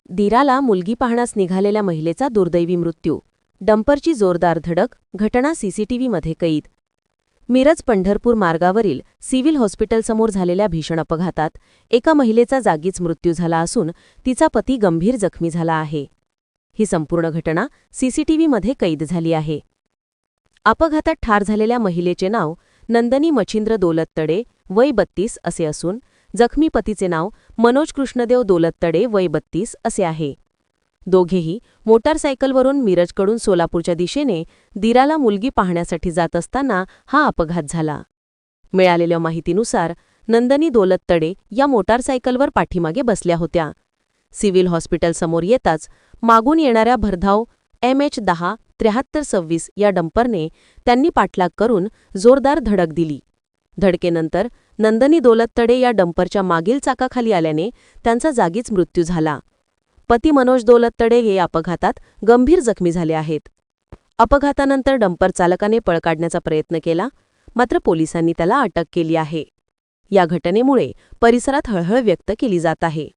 दिराला मुलगी पाहण्यास निघालेल्या महिलेचा दुर्दैवी मृत्यू. डंपरची जोरदार धडक. घटना सीसीटीव्हीमध्ये कैद. मिरज पंढरपूर मार्गावरील सिव्हिल हॉस्पिटलसमोर झालेल्या भीषण अपघातात एका महिलेचा जागीच मृत्यू झाला असून तिचा पती गंभीर जखमी झाला आहे. ही संपूर्ण घटना सीसीटीव्हीमध्ये कैद झाली आहे. अपघातात ठार झालेल्या महिलेचे नाव नंदनी मच्छिंद्र दौलततडे, वय 32 असे असून जखमी पतीचे नाव मनोज कृष्णदेव दौलततडे, वय 32 असे आहे. दोघेही मोटारसायकलवरून मिरजकडून सोलापूरच्या दिशेने दिराला मुलगी पाहण्यासाठी जात असताना हा अपघात झाला. मिळालेल्या माहितीनुसार नंदनी दौलततडे या मोटारसायकलवर पाठीमागे बसल्या होत्या. सिव्हिल हॉस्पिटलसमोर येताच मागून येणाऱ्या भरधाव MH10 7326 या डंपरने त्यांनी पाठलाग करून जोरदार धडक दिली. धडकेनंतर नंदनी दौलततडे या डंपरच्या मागील चाकाखाली आल्याने त्यांचा जागीच मृत्यू झाला. पती मनोज दौलततडे हे अपघातात गंभीर जखमी झाले आहेत. अपघातानंतर डंपर चालकाने पळ काढण्याचा प्रयत्न केला, मात्र पोलिसांनी त्याला अटक केली आहे. या घटनेमुळे परिसरात हळहळ व्यक्त केली जात आहे.